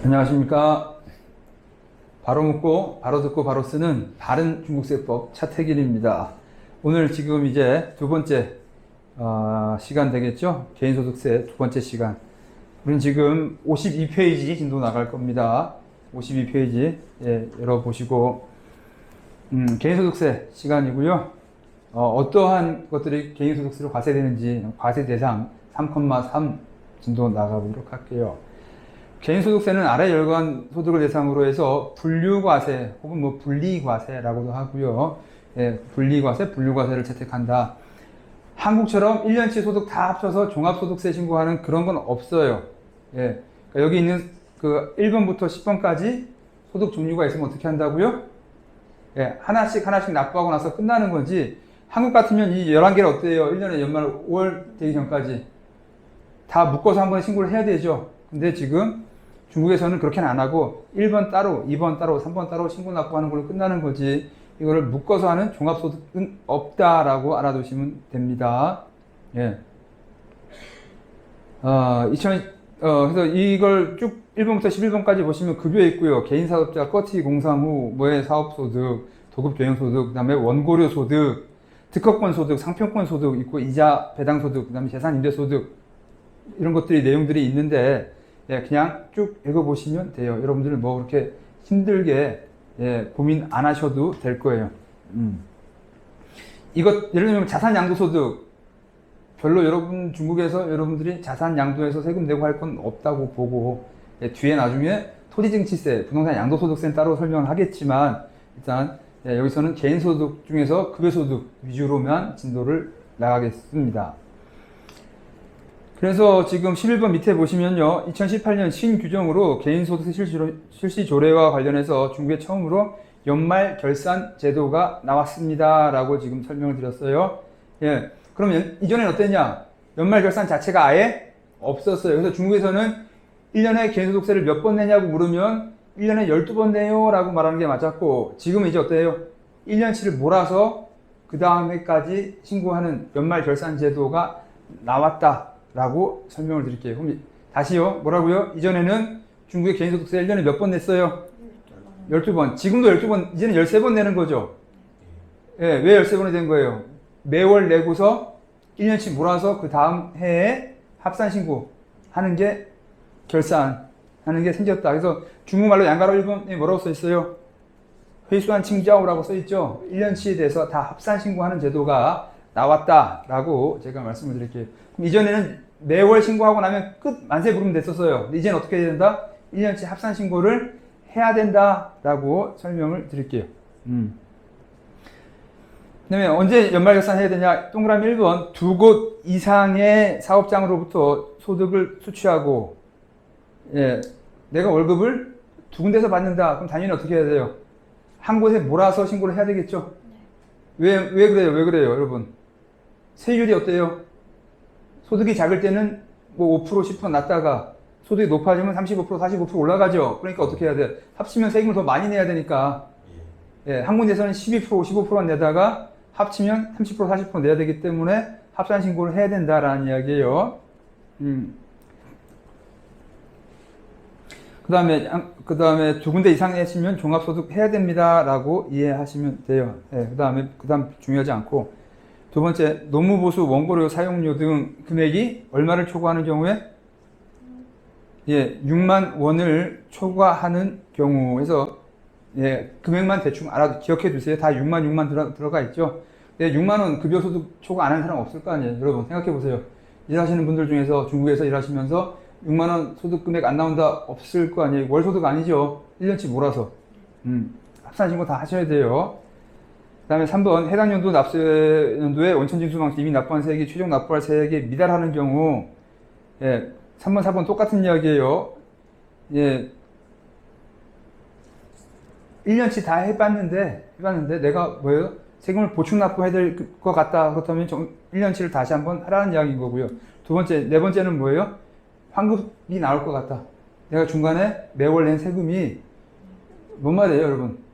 안녕하십니까. 바로 묻고 바로 듣고 바로 쓰는 바른 중국세법 차태길입니다. 오늘 지금 이제 두 번째 시간 되겠죠? 개인소득세 두 번째 시간. 우리는 지금 52페이지 진도 나갈 겁니다. 52페이지 열어보시고 개인소득세 시간이고요. 어떠한 것들이 개인소득세로 과세되는지 과세 대상 3,3 진도 나가보도록 할게요. 개인소득세는 아래 열관 소득을 대상으로 해서 분류과세 혹은 분리과세라고도 하고요. 분리과세, 분류과세를 채택한다. 한국처럼 1년치 소득 다 합쳐서 종합소득세 신고하는 그런 건 없어요. 그러니까 여기 있는 그 1번부터 10번까지 소득 종류가 있으면 어떻게 한다고요? 하나씩 납부하고 나서 끝나는 거지. 한국 같으면 이 11개를 어때요? 1년에 연말 5월 되기 전까지 다 묶어서 한 번에 신고를 해야 되죠. 근데 지금 중국에서는 그렇게는 안 하고 1번 따로, 2번 따로, 3번 따로 신고 납부하는 걸로 끝나는 거지, 이거를 묶어서 하는 종합소득은 없다라고 알아두시면 됩니다. 그래서 이걸 쭉 1번부터 11번까지 보시면 급여 있고요. 개인사업자, 꺼트기 공사무, 사업소득, 도급교행소득, 그 다음에 원고료소득, 특허권소득, 상표권소득 있고, 이자 배당소득, 그 다음에 재산임대소득, 이런 것들이 내용들이 있는데 그냥 쭉 읽어보시면 돼요. 여러분들은 뭐 그렇게 힘들게 고민 안 하셔도 될 거예요. 이것 예를 들면 자산 양도소득, 별로 여러분 중국에서 여러분들이 자산 양도해서 세금 내고 할 건 없다고 보고, 뒤에 나중에 토지증치세, 부동산 양도소득세는 따로 설명을 하겠지만, 일단 여기서는 개인소득 중에서 급여소득 위주로만 진도를 나가겠습니다. 그래서 지금 11번 밑에 보시면요, 2018년 신규정으로 개인소득세 실시 조례와 관련해서 중국에 처음으로 연말 결산 제도가 나왔습니다 라고 지금 설명을 드렸어요. 그러면 이전엔 어땠냐? 연말 결산 자체가 아예 없었어요. 그래서 중국에서는 1년에 개인소득세를 몇 번 내냐고 물으면 1년에 12번 내요 라고 말하는 게 맞았고, 지금은 이제 어때요? 1년치를 몰아서 그 다음 해까지 신고하는 연말 결산 제도가 나왔다 라고 설명을 드릴게요. 그럼 다시요. 뭐라고요? 이전에는 중국의 개인소득세 1년에 몇 번 냈어요? 12번. 지금도 12번, 이제는 13번 내는 거죠. 왜 13번이 된 거예요? 매월 내고서 1년치 몰아서 그 다음 해에 합산 신고하는 게 결산하는 게 생겼다. 그래서 중국말로 양가로 1번에 뭐라고 써 있어요? 회수한 칭자오라고 써 있죠. 1년치에 대해서 다 합산 신고하는 제도가 나왔다라고 제가 말씀을 드릴게요. 그럼 이전에는 매월 신고하고 나면 끝, 만세 부르면 됐었어요. 근데 이제는 어떻게 해야 된다? 1년치 합산 신고를 해야 된다라고 설명을 드릴게요. 그 다음에 언제 연말결산 해야 되냐? 동그라미 1번, 두 곳 이상의 사업장으로부터 소득을 수취하고, 내가 월급을 두 군데서 받는다. 그럼 당연히 어떻게 해야 돼요? 한 곳에 몰아서 신고를 해야 되겠죠? 왜 그래요, 여러분? 세율이 어때요? 소득이 작을 때는 뭐 5%, 10% 낮다가 소득이 높아지면 35%, 45% 올라가죠. 그러니까 어떻게 해야 돼? 합치면 세금을 더 많이 내야 되니까. 한 군데서는 12%, 15%만 내다가 합치면 30%, 40% 내야 되기 때문에 합산 신고를 해야 된다라는 이야기예요. 그 다음에 두 군데 이상 했으면 종합소득 해야 됩니다라고 이해하시면 돼요. 그 다음 중요하지 않고. 두 번째, 노무보수, 원고료 사용료 등 금액이 얼마를 초과하는 경우에 6만 원을 초과하는 경우에서 금액만 대충 기억해 두세요. 다 6만 들어가 있죠. 6만 원 급여소득 초과 안 하는 사람 없을 거 아니에요. 여러분 생각해 보세요. 일하시는 분들 중에서 중국에서 일하시면서 6만 원 소득 금액 안 나온다 없을 거 아니에요. 월소득 아니죠. 1년치 몰아서. 합산 신고 다 하셔야 돼요. 그 다음에 3번, 해당 연도 납세 연도에 원천징수 방식 이미 납부한 세액이 최종 납부할 세액에 미달하는 경우, 3번, 4번 똑같은 이야기예요. 1년치 다 해봤는데 내가 세금을 보충 납부해야 될 것 같다. 그렇다면 1년치를 다시 한번 하라는 이야기인 거고요. 네 번째는 뭐예요? 환급이 나올 것 같다. 내가 중간에 매월 낸 세금이 뭔 말이에요, 여러분?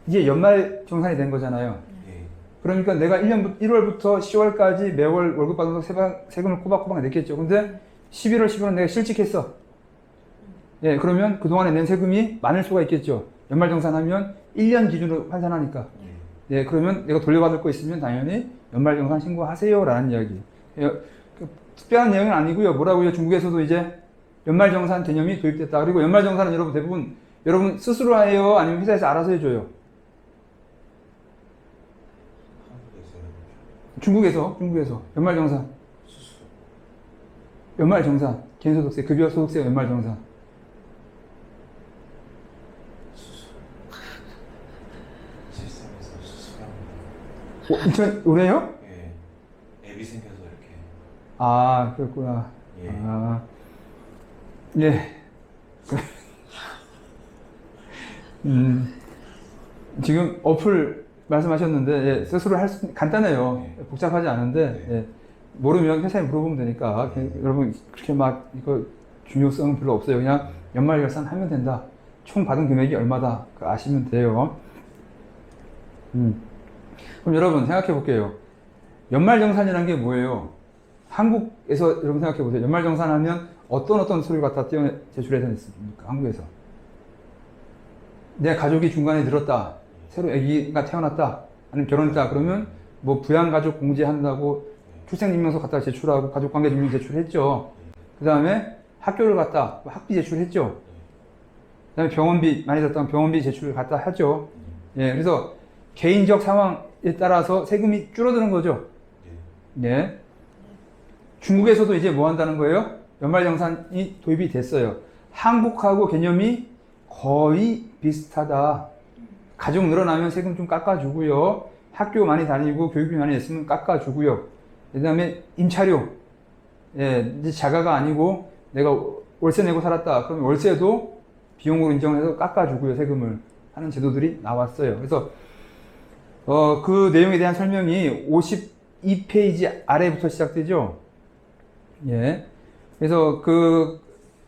이제 연말 정산이 된 거잖아요. 그러니까 내가 1월부터 10월까지 매월 월급 받으면서 세금을 꼬박꼬박 냈겠죠. 근데 11월, 12월 내가 실직했어. 예, 그러면 그동안에 낸 세금이 많을 수가 있겠죠. 연말정산하면 1년 기준으로 환산하니까. 예, 그러면 내가 돌려받을 거 있으면 당연히 연말정산 신고하세요라는 이야기. 예, 특별한 내용은 아니고요. 뭐라고요? 중국에서도 이제 연말정산 개념이 도입됐다. 그리고 연말정산은 여러분 대부분 여러분 스스로 해요? 아니면 회사에서 알아서 해줘요? 중국에서 연말정산. 연말정산. 개인소득세, 급여소득세 연말정산. 올해요? 예. 앱이 생겨서 이렇게. 아, 그렇구나. 예. 아, 예. 지금 어플 말씀하셨는데, 예, 스스로 할 수, 간단해요. 네. 복잡하지 않은데, 네. 예, 모르면 회사에 물어보면 되니까, 여러분, 그렇게 막, 이거 중요성은 별로 없어요. 그냥 연말결산 하면 된다. 총 받은 금액이 얼마다. 아시면 돼요. 그럼 여러분, 생각해 볼게요. 연말정산이라는 게 뭐예요? 한국에서 여러분 생각해 보세요. 연말정산하면 어떤 서류 갖다 제출해야 됐습니까? 한국에서. 내 가족이 중간에 늘었다. 새로 아기가 태어났다. 아니면 결혼했다. 그러면 뭐 부양가족 공제한다고 출생증명서 갖다 제출하고 가족관계증명 제출했죠. 그 다음에 학교를 갔다. 학비 제출했죠. 그 다음에 병원비 많이 들었다면 병원비 제출을 갖다 하죠. 예, 그래서 개인적 상황에 따라서 세금이 줄어드는 거죠. 예. 중국에서도 이제 뭐 한다는 거예요? 연말정산이 도입이 됐어요. 한국하고 개념이 거의 비슷하다. 가족 늘어나면 세금 좀 깎아주고요. 학교 많이 다니고 교육비 많이 냈으면 깎아주고요. 그 다음에 임차료. 예, 이제 자가가 아니고 내가 월세 내고 살았다. 그러면 월세도 비용으로 인정해서 깎아주고요. 세금을 하는 제도들이 나왔어요. 그래서 그 내용에 대한 설명이 52페이지 아래부터 시작되죠. 예. 그래서 그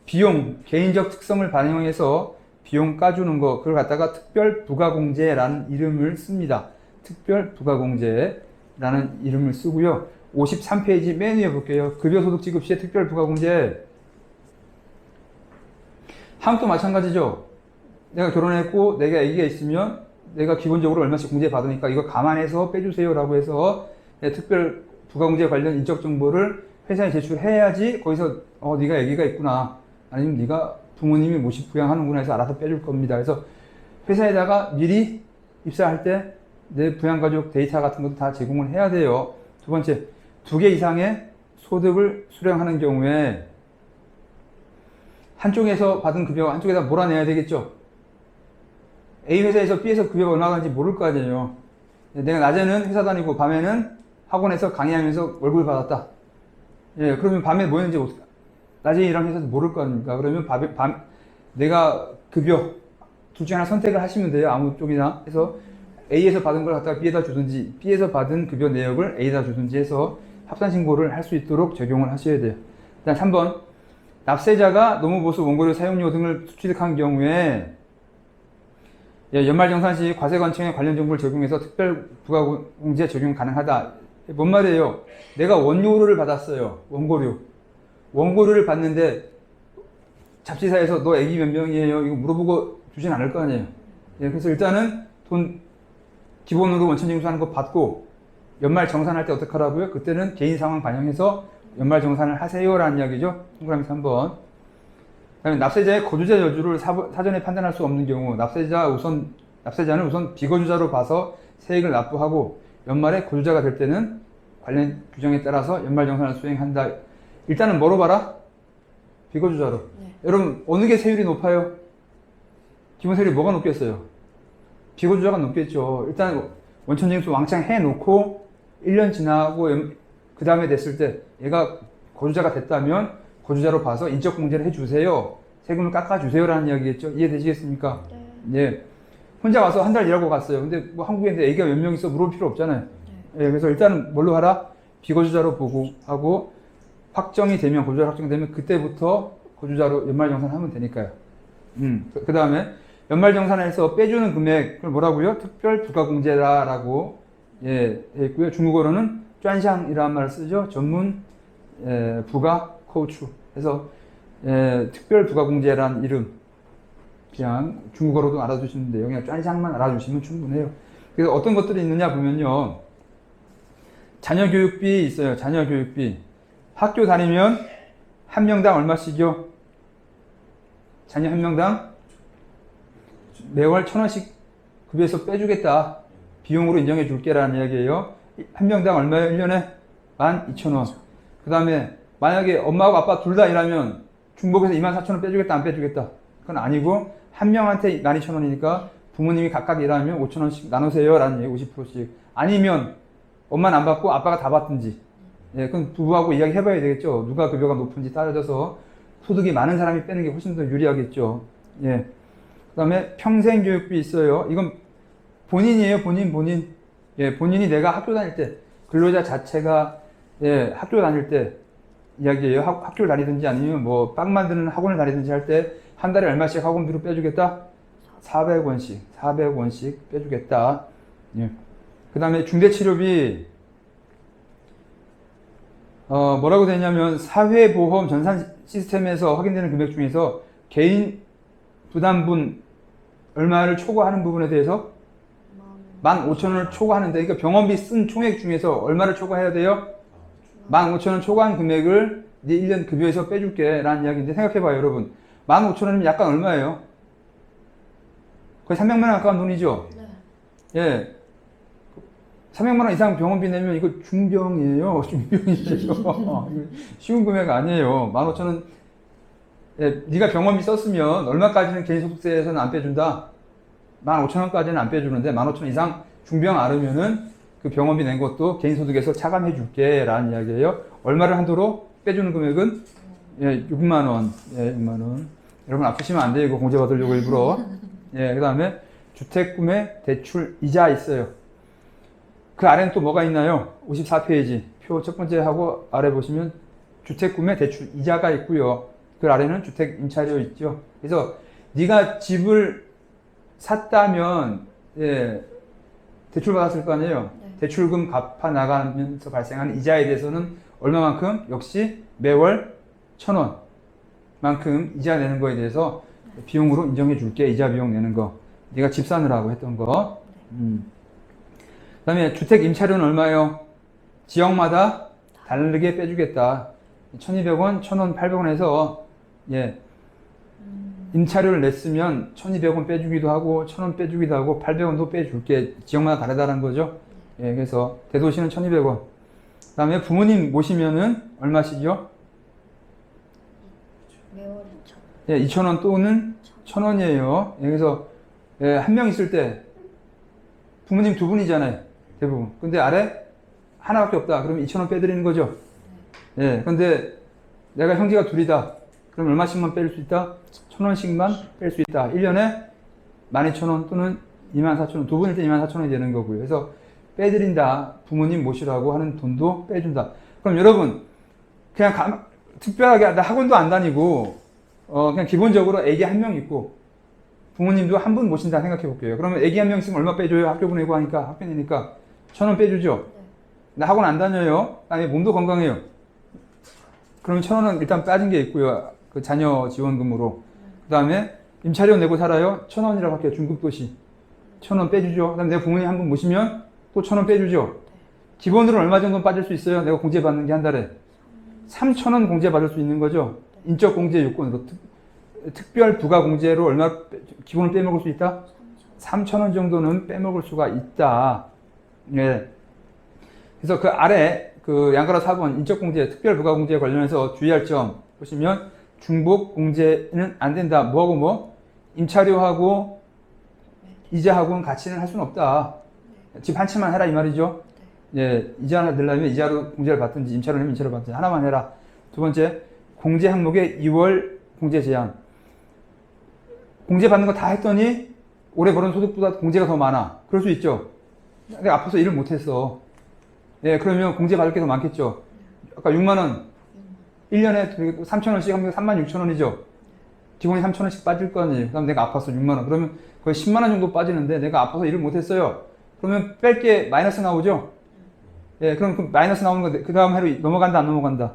비용, 개인적 특성을 반영해서 비용 까주는 거, 그걸 갖다가 특별부가공제라는 이름을 씁니다. 특별부가공제라는 이름을 쓰고요. 53페이지 맨 위에 볼게요. 급여소득 지급 시에 특별부가공제. 한국도 마찬가지죠. 내가 결혼했고, 내가 아기가 있으면 내가 기본적으로 얼마씩 공제 받으니까 이거 감안해서 빼주세요라고 해서 특별 부가공제 관련 인적 정보를 회사에 제출해야지 거기서 네가 아기가 있구나 아니면 네가 부모님이 모시 부양하는구나 해서 알아서 빼줄 겁니다. 그래서 회사에다가 미리 입사할 때 내 부양가족 데이터 같은 것도 다 제공을 해야 돼요. 두 번째, 2개 이상의 소득을 수령하는 경우에 한쪽에서 받은 급여 한쪽에다 몰아내야 되겠죠. A 회사에서 B에서 급여가 얼마 가는지 모를 거 아니에요. 내가 낮에는 회사 다니고 밤에는 학원에서 강의하면서 월급을 받았다. 예, 그러면 밤에 뭐 했는지 낮에 일하는 회사에서 모를 거 아닙니까? 그러면 내가 급여 둘 중에 하나 선택을 하시면 돼요. 아무 쪽이나 해서 A에서 받은 걸 갖다가 B에다 주든지 B에서 받은 급여 내역을 A에다 주든지 해서 합산 신고를 할 수 있도록 적용을 하셔야 돼요. 일단 3번, 납세자가 노무보수, 원고료 사용료 등을 취득한 경우에 연말정산 시 과세관청에 관련 정보를 적용해서 특별부가공제 적용 가능하다. 뭔 말이에요? 내가 원료를 받았어요. 원고료를 받는데 잡지사에서 너 애기 몇 명이에요? 이거 물어보고 주진 않을 거 아니에요. 예, 그래서 일단은 돈 기본으로 원천징수하는 거 받고 연말 정산할 때 어떻게 하라고요? 그때는 개인 상황 반영해서 연말 정산을 하세요라는 이야기죠. 동그라미 3번. 그다음에 납세자의 거주자 여주를 사전에 판단할 수 없는 경우 납세자는 우선 비거주자로 봐서 세액을 납부하고 연말에 거주자가 될 때는 관련 규정에 따라서 연말 정산을 수행한다. 일단은 뭐로 봐라? 비거주자로. 네. 여러분 어느 게 세율이 높아요? 기본 세율이 뭐가 높겠어요? 비거주자가 높겠죠. 일단 원천징수 왕창 해놓고 1년 지나고 그 다음에 됐을 때 얘가 거주자가 됐다면 거주자로 봐서 인적공제를 해주세요. 세금을 깎아주세요라는 이야기겠죠. 이해되시겠습니까? 네. 예. 혼자 와서 한 달 일하고 갔어요. 근데 뭐 한국에 있는데 애기가 몇 명 있어 물어볼 필요 없잖아요. 네. 예, 그래서 일단은 뭘로 하라? 비거주자로 보고 하고 확정이 되면 거주자 확정되면 그때부터 거주자로 연말정산 하면 되니까요. 그 다음에 연말정산에서 빼주는 금액을 뭐라고요? 특별부가공제라고 예, 했고요. 중국어로는 짠샹이라는 말을 쓰죠. 전문 부가 코우추. 그래서 특별부가공제라는 이름. 그냥 중국어로도 알아두시면 돼요. 그냥 짠샹만 알아두시면 충분해요. 그래서 어떤 것들이 있느냐 보면요. 자녀교육비 있어요. 자녀교육비. 학교 다니면 한 명당 얼마씩이요? 자녀 한 명당 매월 1,000원씩 급여에서 빼주겠다. 비용으로 인정해 줄게라는 이야기예요. 한 명당 얼마예요? 1년에? 12,000원. 그 다음에 만약에 엄마하고 아빠 둘 다 일하면 중복해서 24,000원 빼주겠다, 안 빼주겠다? 그건 아니고 한 명한테 12,000원이니까 부모님이 각각 일하면 5,000원씩 나누세요 라는 얘기 50%씩. 아니면 엄마는 안 받고 아빠가 다 받든지. 예, 그건 부부하고 이야기 해봐야 되겠죠. 누가 급여가 높은지 따져서 소득이 많은 사람이 빼는 게 훨씬 더 유리하겠죠. 예. 그 다음에 평생교육비 있어요. 이건 본인이에요. 본인. 예, 본인이 내가 학교 다닐 때, 근로자 자체가, 예, 학교 다닐 때 이야기예요. 학교를 다니든지 아니면 뭐 빵 만드는 학원을 다니든지 할 때 한 달에 얼마씩 학원비로 빼주겠다? 400원씩 빼주겠다. 예. 그 다음에 중대치료비, 뭐라고 되냐면 사회보험 전산 시스템에서 확인되는 금액 중에서 개인 부담분 얼마를 초과하는 부분에 대해서 15,000원을 초과하는데, 그러니까 병원비 쓴 총액 중에서 얼마를 초과해야 돼요? 15,000원 초과한 금액을 네 1년 급여에서 빼줄게 라는 이야기인데, 생각해봐요 여러분. 15,000원이면 약간 얼마예요? 거의 300만 원 가까운 돈이죠? 네. 예. 300만 원 이상 병원비 내면 이거 중병이에요. 중병이에요. 쉬운 금액 아니에요. 15,000원. 예, 네가 병원비 썼으면 얼마까지는 개인소득세에서는 안 빼준다? 15,000원까지는 안 빼주는데 15,000원 이상 중병 앓으면은 그 병원비 낸 것도 개인소득에서 차감해 줄게 라는 이야기예요. 얼마를 한도로 빼주는 금액은? 예, 6만원. 예, 6만원. 여러분 아프시면 안 돼요. 이거 공제 받으려고 일부러. 예, 그 다음에 주택구매 대출 이자 있어요. 그 아래는 또 뭐가 있나요? 54페이지. 표 첫 번째 하고 아래 보시면 주택구매 대출 이자가 있고요. 그 아래는 주택 임차료 있죠. 그래서 네가 집을 샀다면, 예, 대출 받았을 거 아니에요? 네. 대출금 갚아 나가면서 발생하는 이자에 대해서는 얼마만큼? 역시 매월 1,000원만큼 이자 내는 거에 대해서 비용으로 인정해 줄게. 이자 비용 내는 거. 네가 집 사느라고 했던 거. 그 다음에 주택 임차료는 얼마예요? 지역마다 다르게 빼주겠다. 1,200원, 1,000원, 800원 해서, 예, 임차료를 냈으면 1,200원 빼주기도 하고 1,000원 빼주기도 하고 800원도 빼줄게. 지역마다 다르다는 거죠. 예, 그래서 대도시는 1,200원. 그 다음에 부모님 모시면은 얼마씩이요? 매월 2,000원. 예, 2,000원 또는 1,000원이에요. 예, 그래서 예, 한 명 있을 때 부모님 두 분이잖아요. 대부분. 근데 아래 하나밖에 없다. 그러면 2,000원 빼드리는 거죠. 예, 근데 내가 형제가 둘이다. 그럼 얼마씩만 뺄 수 있다? 1,000원씩만 뺄 수 있다. 1년에 12,000원 또는 24,000원. 두 분일 때 24,000원이 되는 거고요. 그래서 빼드린다. 부모님 모시라고 하는 돈도 빼준다. 그럼 여러분, 그냥 특별하게, 나 학원도 안 다니고, 그냥 기본적으로 애기 한 명 있고, 부모님도 한 분 모신다 생각해 볼게요. 그러면 애기 한 명 있으면 얼마 빼줘요? 학교 보내고 하니까, 학교니까. 1,000원 빼주죠? 네. 나 학원 안 다녀요? 아니, 몸도 건강해요. 그러면 1,000원은 일단 빠진 게 있고요. 그 자녀 지원금으로. 그 다음에 임차료 내고 살아요? 1,000원이라고 할게요. 중급도시. 1,000원 빼주죠. 그 다음에 내가 부모님 한 분 모시면 또 1,000원 빼주죠. 기본으로 얼마 정도 빠질 수 있어요? 내가 공제 받는 게 한 달에 3,000원 공제 받을 수 있는 거죠. 인적 공제 요건으로 특별 부가 공제로 얼마 기본을 빼먹을 수 있다? 3,000원 정도는 빼먹을 수가 있다. 예. 그래서 그 아래 그 양가로 4번 인적 공제, 특별 부가 공제에 관련해서 주의할 점 보시면 중복 공제는 안 된다. 뭐하고 뭐? 임차료하고 이자하고는 같이는 할 수는 없다. 집 한 채만 해라 이 말이죠. 예, 이자 하나 내려면 이자로 공제를 받든지 임차료 내면 임차료 받든지 하나만 해라. 두 번째, 공제 항목의 2월 공제 제한. 공제 받는 거 다 했더니 올해 벌은 소득보다 공제가 더 많아. 그럴 수 있죠. 내가 아파서 일을 못했어. 예, 그러면 공제 받을 게 더 많겠죠. 아까 6만 원, 1년에 3,000원씩 하면 36,000원이죠. 기본이 3,000원씩 빠질 거 아니에요. 그 다음 내가 아파서 6만 원. 그러면 거의 10만 원 정도 빠지는데 내가 아파서 일을 못했어요. 그러면 뺄 게 마이너스 나오죠. 예, 그럼 그 마이너스 나오는 거 그 다음 해로 넘어간다 안 넘어간다?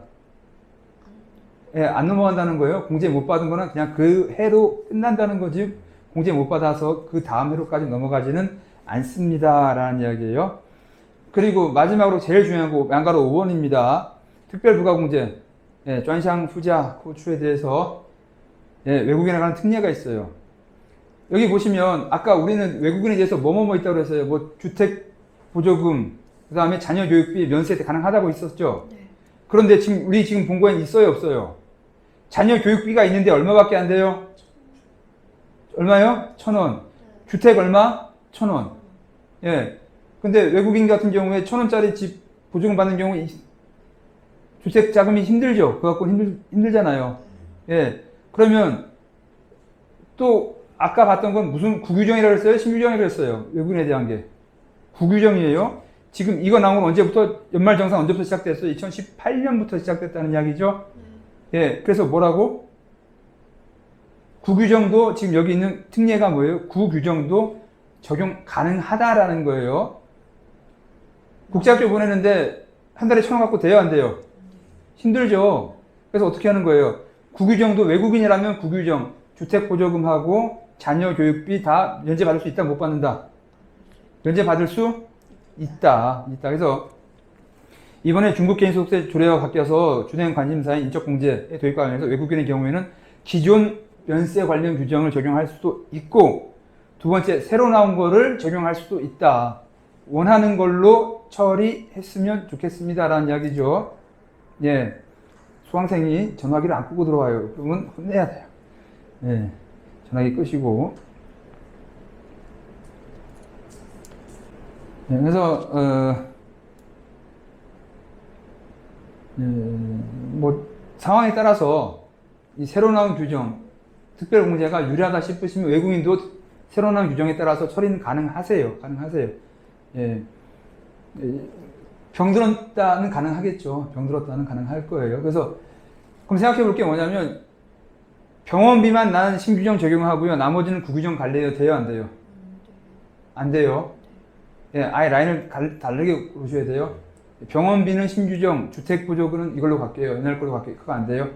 예, 안 넘어간다는 거예요. 공제 못 받은 거는 그냥 그 해로 끝난다는 거지 공제 못 받아서 그 다음 해로까지 넘어가지는 않습니다라는 이야기예요. 그리고 마지막으로 제일 중요한 거 양가로 5번입니다. 특별부가공제, 예, 전샹 후자 코추에 대해서 예, 외국인에 관한 특례가 있어요. 여기 보시면 아까 우리는 외국인에 대해서 뭐뭐뭐 있다고 그랬어요. 뭐 주택 보조금, 그 다음에 자녀 교육비 면세 가능하다고 있었죠. 네. 그런데 지금 우리 지금 본 거엔 있어요, 없어요? 자녀 교육비가 있는데 얼마밖에 안 돼요? 얼마요? 1,000원. 주택 얼마? 1,000원. 예. 근데 외국인 같은 경우에 1,000원짜리 집 보조금 받는 경우 주택 자금이 힘들죠. 그거 갖고 힘들잖아요. 예. 그러면 또 아까 봤던 건 무슨 구규정이라고 했어요? 신규정이라고 했어요. 외국인에 대한 게. 구규정이에요. 지금 이거 나온 건 언제부터 연말정산 언제부터 시작됐어요? 2018년부터 시작됐다는 이야기죠. 예. 그래서 뭐라고? 구규정도 지금 여기 있는 특례가 뭐예요? 구규정도 적용 가능하다라는 거예요. 국제학교 보내는데 한 달에 1,000원 갖고 돼요, 안 돼요? 힘들죠. 그래서 어떻게 하는 거예요? 구규정도 외국인이라면 구규정, 주택보조금하고 자녀 교육비 다 면제 받을 수 있다, 못 받는다? 면제 받을 수 있다. 그래서 이번에 중국 개인소득세 조례가 바뀌어서 주된 관심사인 인적공제의 도입과 관련해서 외국인의 경우에는 기존 면세 관련 규정을 적용할 수도 있고, 두 번째, 새로 나온 거를 적용할 수도 있다. 원하는 걸로 처리했으면 좋겠습니다라는 이야기죠. 예. 수강생이 전화기를 안 끄고 들어와요. 그러면 혼내야 돼요. 예. 전화기 끄시고. 예. 그래서, 뭐, 상황에 따라서 이 새로 나온 규정, 특별공제가 유리하다 싶으시면 외국인도 새로 나온 규정에 따라서 처리는 가능하세요. 예. 병들었다는 가능하겠죠. 병들었다는 가능할 거예요. 그래서 그럼 생각해 볼 게 뭐냐면 병원비만 나는 신규정 적용하고요. 나머지는 구규정 갈래요? 돼요? 안 돼요? 안 돼요. 예, 아예 라인을 다르게 보셔야 돼요. 병원비는 신규정, 주택보조금은 이걸로 갈게요. 옛날 걸로 갈게요. 그거 안 돼요.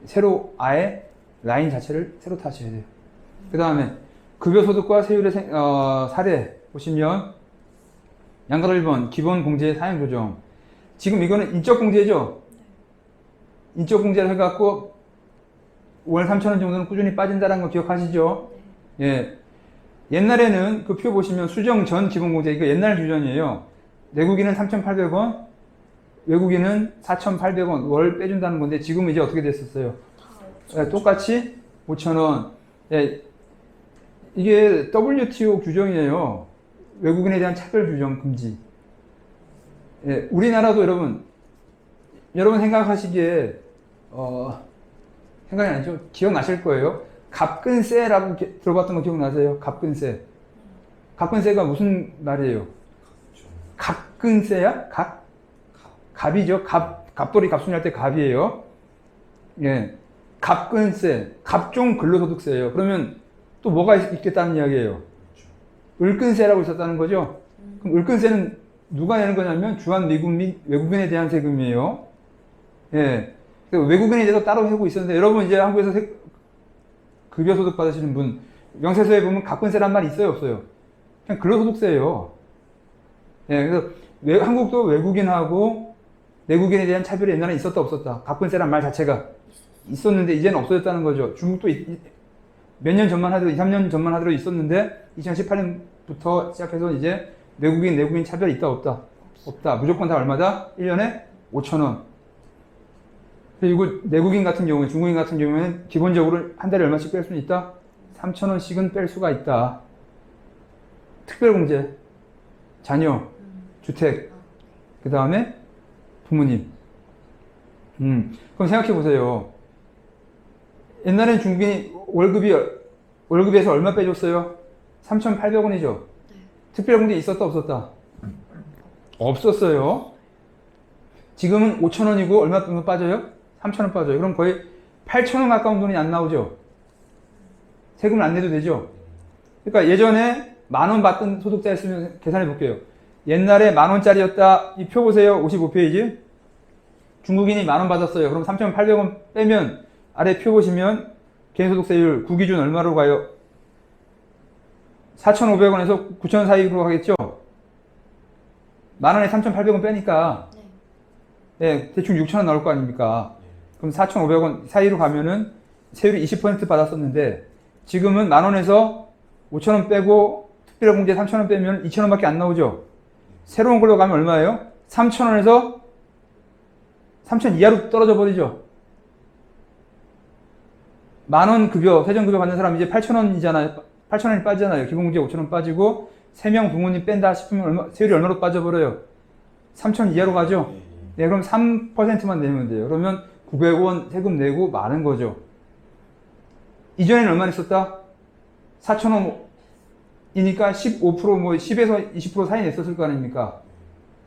새로 아예 라인 자체를 새로 타셔야 돼요. 그 다음에 급여소득과 세율의 사례 보시면 양가로 1번 기본공제 사용조정. 지금 이거는 인적공제죠. 인적공제를 해갖고 월 3,000원 정도는 꾸준히 빠진다는 거 기억하시죠? 예. 옛날에는 그 표 보시면 수정 전 기본공제, 이거 옛날 규정이에요. 내국인은 3,800원, 외국인은 4,800원 월 빼준다는 건데 지금은 이제 어떻게 됐었어요? 예, 똑같이 5,000원. 예, 이게 WTO 규정이에요. 외국인에 대한 차별 규정 금지. 예, 우리나라도 여러분 생각하시기에 생각이 나죠? 기억나실 거예요. 갑근세라고 들어봤던 거 기억나세요? 갑근세. 갑근세가 무슨 말이에요? 갑근세야? 갑이죠. 갑돌이 갑순이 할 때 갑이에요. 예. 갑근세, 갑종 근로소득세예요. 그러면 또 뭐가 있겠다는 이야기예요? 을근세라고 있었다는 거죠. 그럼 을근세는 누가 내는 거냐면 주한 미국 및 외국인에 대한 세금이에요. 예. 외국인에 대해서 따로 하고 있었는데 여러분 이제 한국에서 급여소득 받으시는 분 명세서에 보면 갑근세란 말이 있어요, 없어요? 그냥 근로소득세예요. 예. 그래서 한국도 외국인하고 내국인에 대한 차별이 옛날에 있었다 없었다. 갑근세란 말 자체가 있었는데 이제는 없어졌다는 거죠. 중국도 몇 년 전만 하더라도 2, 3년 전만 하더라도 있었는데 2018년부터 시작해서 이제 내국인 차별이 있다 없다? 없다. 무조건 다 얼마다? 1년에 5,000원. 그리고 내국인 같은 경우에, 중국인 같은 경우에는 기본적으로 한 달에 얼마씩 뺄 수는 있다? 3,000원씩은 뺄 수가 있다. 특별공제, 자녀, 주택, 그 다음에 부모님. 그럼 생각해 보세요. 옛날엔 중국인이 월급에서 얼마 빼줬어요? 3,800원이죠? 네. 특별공제 있었다, 없었다? 없었어요. 지금은 5,000원이고 얼마 빠져요? 3,000원 빠져요. 그럼 거의 8,000원 가까운 돈이 안 나오죠? 세금을 안 내도 되죠? 그러니까 예전에 10,000원 받던 소득자였으면 계산해 볼게요. 옛날에 10,000원짜리였다. 이 표 보세요. 55페이지. 중국인이 10,000원 받았어요. 그럼 3,800원 빼면 아래 표 보시면 개인소득세율 구기준 얼마로 가요? 4,500원에서 9,000원 사이로 가겠죠? 10,000원에 3,800원 빼니까 네, 대충 6,000원 나올 거 아닙니까? 그럼 4,500원 사이로 가면은 세율이 20% 받았었는데 지금은 10,000원에서 5,000원 빼고 특별공제 3,000원 빼면 2,000원밖에 안 나오죠? 새로운 걸로 가면 얼마예요? 3,000원에서 3,000원 이하로 떨어져 버리죠? 10,000원 급여, 세전급여 받는 사람 이제 8,000원이잖아요. 8,000원이 빠지잖아요. 기본공제 5,000원 빠지고 3명 부모님 뺀다 싶으면 세율이 얼마로 빠져버려요? 3,000원 이하로 가죠? 네, 그럼 3%만 내면 돼요. 그러면 900원 세금 내고 마는 거죠. 이전에는 얼마 냈었다? 4,000원이니까 15% 뭐 10에서 20% 사이 냈었을 거 아닙니까?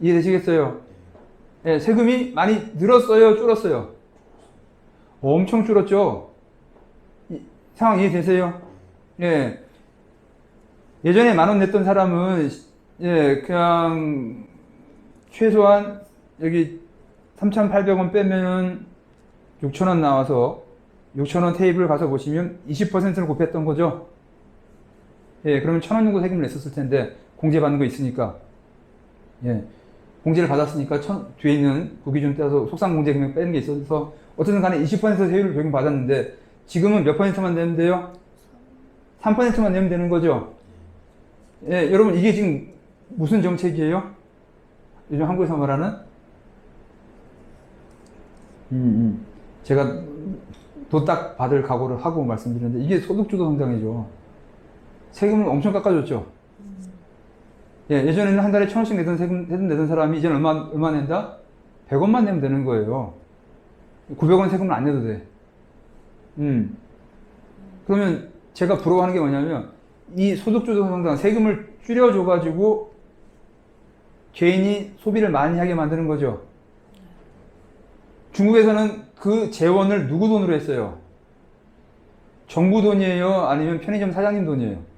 이해되시겠어요? 네, 세금이 많이 늘었어요? 줄었어요? 엄청 줄었죠? 상황 이해되세요? 예. 예전에 10,000원 냈던 사람은, 예, 그냥, 최소한, 여기 3,800원 빼면은 6,000원 나와서 6,000원 테이블 가서 보시면 20%를 곱했던 거죠? 예, 그러면 1,000원 정도 세금을 냈었을 텐데, 공제받는 거 있으니까. 예. 공제를 받았으니까 뒤에 있는 구기준 떼서 속상공제 금액 빼는 게 있어서 어쨌든 간에 20% 세율을 적용받았는데 지금은 몇 %만 내면 돼요? 3%만 내면 되는 거죠? 예, 여러분 이게 지금 무슨 정책이에요? 요즘 한국에서 말하는? 제가 도딱 받을 각오를 하고 말씀드렸는데 이게 소득주도 성장이죠. 세금을 엄청 깎아줬죠. 예, 예전에는 한 달에 1,000원씩 세금 내던 사람이 이제는 얼마 낸다? 100원만 내면 되는 거예요. 900원 세금을 안 내도 돼. 그러면 제가 부러워하는 게 뭐냐면 이 소득주도 성장 세금을 줄여줘가지고 개인이 소비를 많이 하게 만드는 거죠. 중국에서는 그 재원을 누구 돈으로 했어요? 정부 돈이에요? 아니면 편의점 사장님 돈이에요?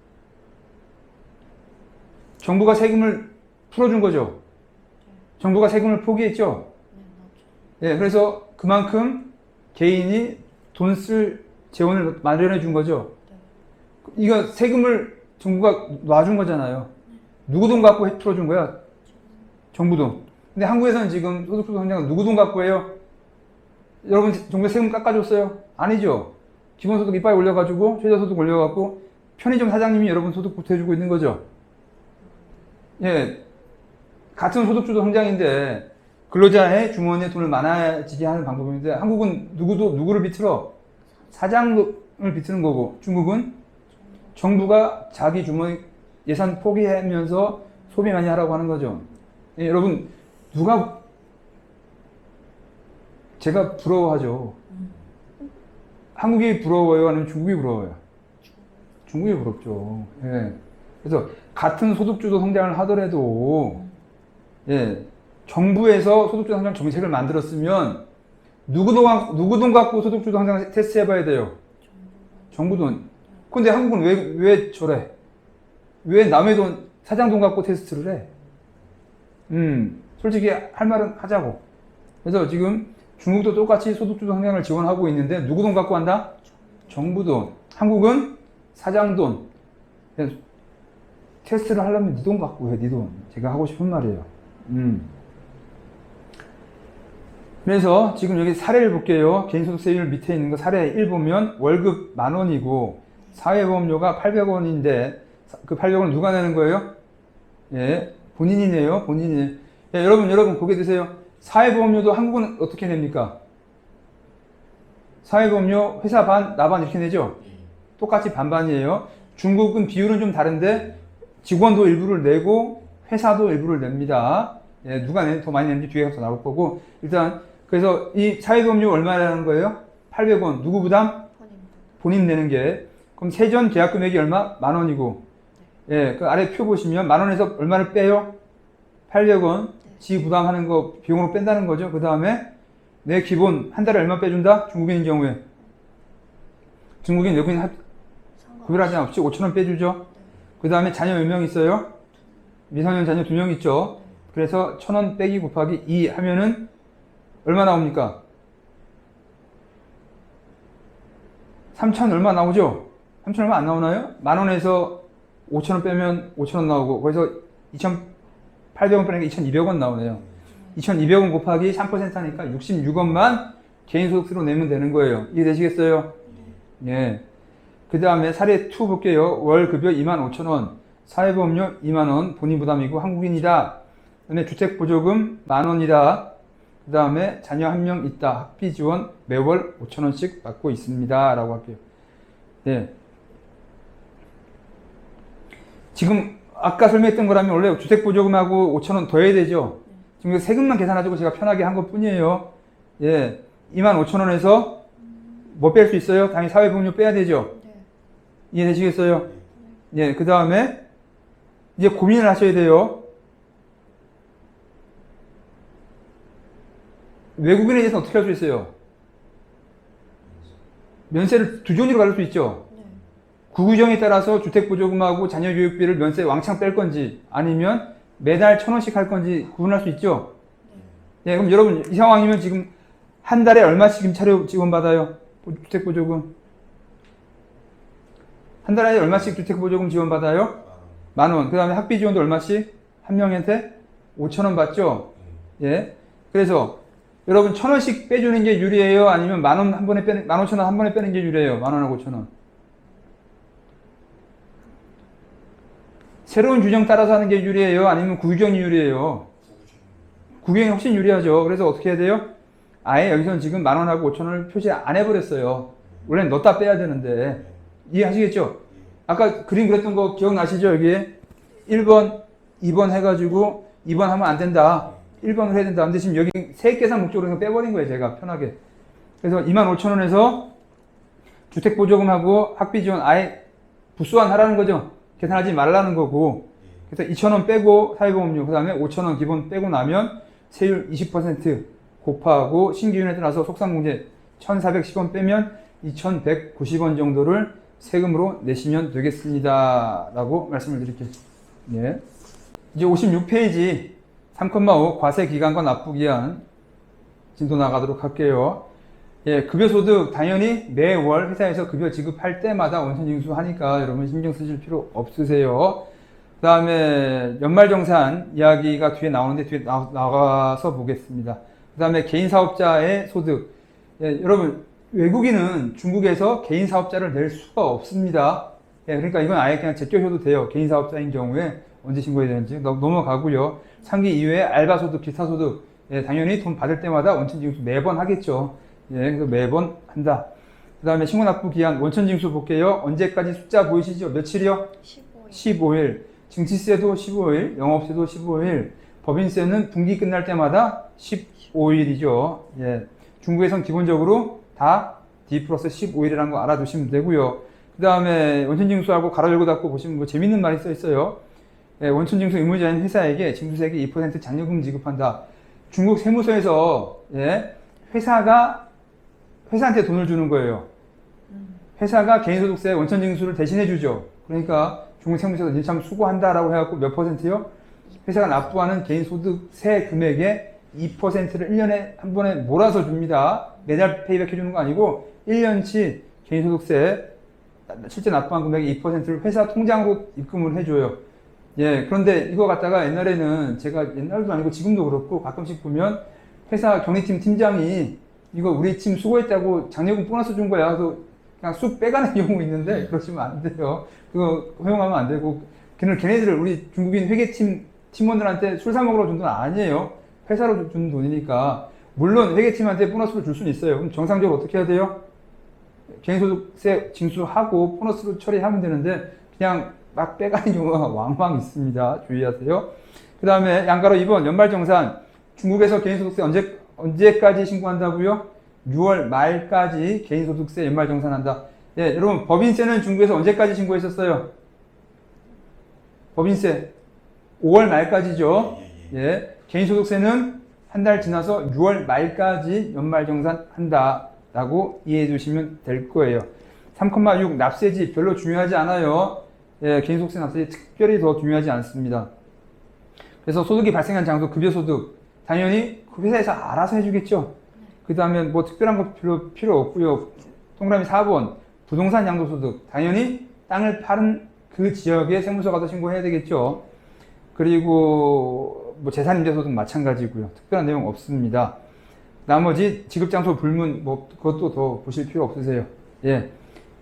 정부가 세금을 풀어준 거죠. 정부가 세금을 포기했죠. 예, 그래서 그만큼 개인이 돈 쓸 재원을 마련해 준 거죠. 이거 세금을 정부가 놔준 거잖아요. 누구 돈 갖고 풀어준 거야? 정부 돈. 근데 한국에서는 지금 소득주도 성장은 누구 돈 갖고 해요? 여러분 정부에 세금 깎아줬어요? 아니죠. 기본소득 이빨 올려가지고 최저소득 올려갖고 편의점 사장님이 여러분 소득 보태주고 있는 거죠. 예, 같은 소득주도 성장인데 근로자의 주머니에 돈을 많아지게 하는 방법인데 한국은 누구를 비틀어? 사장을 비트는 거고 중국은 정부가 자기 주머니 예산 포기하면서 소비 많이 하라고 하는 거죠. 예, 여러분 제가 부러워하죠. 한국이 부러워요? 아니면 중국이 부러워요? 중국이 부럽죠. 예. 그래서 같은 소득주도 성장을 하더라도 예, 정부에서 소득주도 성장 정책을 만들었으면 누구 돈 갖고 소득주도 성장 테스트 해봐야 돼요? 정부 돈. 근데 한국은 왜 저래? 왜 남의 돈, 사장 돈 갖고 테스트를 해? 솔직히 할 말은 하자고. 그래서 지금 중국도 똑같이 소득주도 성장을 지원하고 있는데 누구 돈 갖고 한다? 정부 돈. 한국은 사장 돈. 테스트를 하려면 네 돈 갖고 해, 네 돈. 제가 하고 싶은 말이에요. 그래서 지금 여기 사례를 볼게요. 개인소득세율 밑에 있는 거 사례 1 보면 월급 10,000원이고 사회보험료가 800원인데 그 800원 누가 내는 거예요? 예, 본인이 내요. 본인이. 예, 여러분 고개 드세요. 사회보험료도 한국은 어떻게 냅니까? 사회보험료 회사 반, 나 반 이렇게 내죠? 똑같이 반반이에요. 중국은 비율은 좀 다른데 직원도 일부를 내고 회사도 일부를 냅니다. 예, 누가 더 많이 내는지 뒤에 가서 나올 거고 일단 그래서 이 사회보험료 얼마라는 거예요? 800원. 누구 부담? 본인 내는 게. 그럼 세전 계약 금액이 얼마? 10,000원이고. 예, 그 아래 표 보시면 10,000원에서 얼마를 빼요? 800원. 지 부담하는 거 비용으로 뺀다는 거죠. 그 다음에 내 기본 한 달에 얼마 빼준다? 중국인인 경우에. 중국인 외국인 구별하지 없이 5,000원 빼주죠. 그 다음에 자녀 몇 명 있어요? 미성년 자녀 2명 있죠. 그래서 1,000원 빼기 곱하기 2 하면은 얼마 나옵니까? 3천 얼마 나오죠? 3천 얼마 안 나오나요? 만 원에서 5천 원 빼면 5천 원 나오고 거기서 2,800원 빼는 게 2,200원 나오네요. 2,200원 곱하기 3% 하니까 66원만 개인소득세로 내면 되는 거예요. 이해되시겠어요? 예. 그 다음에 사례 2 볼게요. 월급여 25,000원, 사회보험료 2만원, 본인 부담이고 한국인이다. 그다음에 주택보조금 만원이다. 그 다음에 자녀 1명 있다. 학비 지원 매월 5,000원씩 받고 있습니다. 라고 할게요. 예. 지금 아까 설명했던 거라면 원래 주택보조금하고 5,000원 더 해야 되죠? 지금 세금만 계산해주고 제가 편하게 한 것 뿐이에요. 예. 25,000원에서 뭐 뺄 수 있어요? 당연히 사회보험료 빼야 되죠? 네. 이해되시겠어요? 예. 그 다음에 이제 고민을 하셔야 돼요. 외국인에 대해서 어떻게 할 수 있어요? 면세를 두 종류로 가를 수 있죠? 네. 구규정에 따라서 주택보조금하고 자녀교육비를 면세 왕창 뺄 건지 아니면 매달 1,000원씩 할 건지 구분할 수 있죠? 예, 그럼 여러분 이 상황이면 지금 한 달에 얼마씩 임차료 지원받아요? 주택보조금 한 달에 얼마씩 주택보조금 지원받아요? 만원. 그 다음에 학비 지원도 얼마씩? 한 명한테 5,000원 받죠? 예. 그래서 여러분 1,000원씩 빼주는 게 유리해요? 아니면 만원 한 번에 빼는, 15,000원 한 번에 빼는 게 유리해요? 만원하고 5,000원. 새로운 규정 따라서 하는 게 유리해요? 아니면 구규정이 유리해요? 구규정이 훨씬 유리하죠. 그래서 어떻게 해야 돼요? 아예 여기서는 지금 만원하고 5,000원을 표시 안 해버렸어요. 원래는 넣었다 빼야 되는데. 이해하시겠죠? 아까 그림 그렸던 거 기억나시죠? 여기에 1번, 2번 해가지고 2번 하면 안 된다. 1번을 해야 된다. 근데 지금 여기 세액 계산 목적으로 빼버린 거예요. 제가 편하게. 그래서 25,000원에서 주택보조금하고 학비 지원 아예 부수한 하라는 거죠. 계산하지 말라는 거고. 그래서 2,000원 빼고 사회보험료, 그 다음에 5,000원 기본 빼고 나면 세율 20% 곱하고 신기준에 따라서 속상공제 1,410원 빼면 2,190원 정도를 세금으로 내시면 되겠습니다. 라고 말씀을 드릴게요. 예. 이제 56페이지 3,5 과세기간과 납부기한 진도 나가도록 할게요. 예, 급여소득 당연히 매월 회사에서 급여 지급할 때마다 원천징수하니까 여러분 신경 쓰실 필요 없으세요. 그 다음에 연말정산 이야기가 뒤에 나오는데 뒤에 나가서 보겠습니다. 그 다음에 개인사업자의 소득. 예, 여러분 외국인은 중국에서 개인사업자를 낼 수가 없습니다. 예, 그러니까 이건 아예 그냥 제껴셔도 돼요. 개인사업자인 경우에 언제 신고해야 되는지 넘어가고요. 상기 이외에 알바소득, 기타소득. 예, 당연히 돈 받을 때마다 원천징수 매번 하겠죠. 예, 그래서 매번 한다. 그 다음에 신고납부기한 원천징수 볼게요. 언제까지 숫자 보이시죠? 며칠이요? 15일. 15일. 증치세도 15일, 영업세도 15일, 법인세는 분기 끝날 때마다 15일이죠. 예. 중국에선 기본적으로 다 D 플러스 15일이라는 거 알아두시면 되고요. 그 다음에 원천징수하고 가로 열고 닫고 보시면 뭐 재밌는 말이 써 있어요. 예, 원천징수 의무자인 회사에게 징수세액의 2% 잔여금 지급한다. 중국 세무서에서 예, 회사한테 돈을 주는 거예요. 회사가 개인소득세 원천징수를 대신해 주죠. 그러니까 중국 세무서에서 니 참 수고한다라고 해갖고 몇 %요? 회사가 납부하는 개인소득세 금액의 2%를 1년에 한 번에 몰아서 줍니다. 매달 페이백 해주는 거 아니고 1년치 개인소득세 실제 납부한 금액의 2%를 회사 통장으로 입금을 해줘요. 예, 그런데 이거 갖다가 옛날에는 제가 옛날도 아니고 지금도 그렇고 가끔씩 보면 회사 경리팀 팀장이 이거 우리 팀 수고했다고 장려금 보너스 준 거야. 그래서 그냥 쑥 빼가는 경우 있는데 그러시면 안 돼요. 그거 허용하면 안 되고 걔네들을 우리 중국인 회계팀 팀원들한테 술 사 먹으러 준 돈 아니에요. 회사로 준 돈이니까. 물론 회계팀한테 보너스를 줄 수는 있어요. 그럼 정상적으로 어떻게 해야 돼요? 개인소득세 징수하고 보너스로 처리하면 되는데 그냥 막 빼가는 경우가 왕왕 있습니다. 주의하세요. 그 다음에 양가로 2번 연말정산. 중국에서 개인소득세 언제까지 신고한다고요? 6월 말까지 개인소득세 연말정산한다. 예, 여러분 법인세는 중국에서 언제까지 신고했었어요? 법인세 5월 말까지죠. 예, 개인소득세는 한 달 지나서 6월 말까지 연말정산한다 라고 이해해 주시면 될 거예요. 3,6 납세지 별로 중요하지 않아요. 예, 개인소득세 납세지 특별히 더 중요하지 않습니다. 그래서 소득이 발생한 장소 급여소득 당연히 그 회사에서 알아서 해주겠죠. 그 다음에 뭐 특별한 거 필요 없고요. 동그라미 4번 부동산 양도소득 당연히 땅을 파는 그 지역에 세무서 가서 신고해야 되겠죠. 그리고 뭐 재산임대소득 마찬가지고요. 특별한 내용 없습니다. 나머지 지급장소 불문 뭐 그것도 더 보실 필요 없으세요. 예,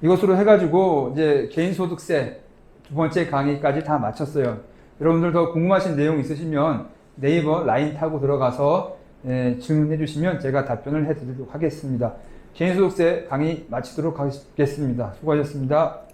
이것으로 해가지고 이제 개인소득세 두 번째 강의까지 다 마쳤어요. 여러분들 더 궁금하신 내용 있으시면 네이버 라인 타고 들어가서 질문해 주시면 제가 답변을 해드리도록 하겠습니다. 개인소득세 강의 마치도록 하겠습니다. 수고하셨습니다.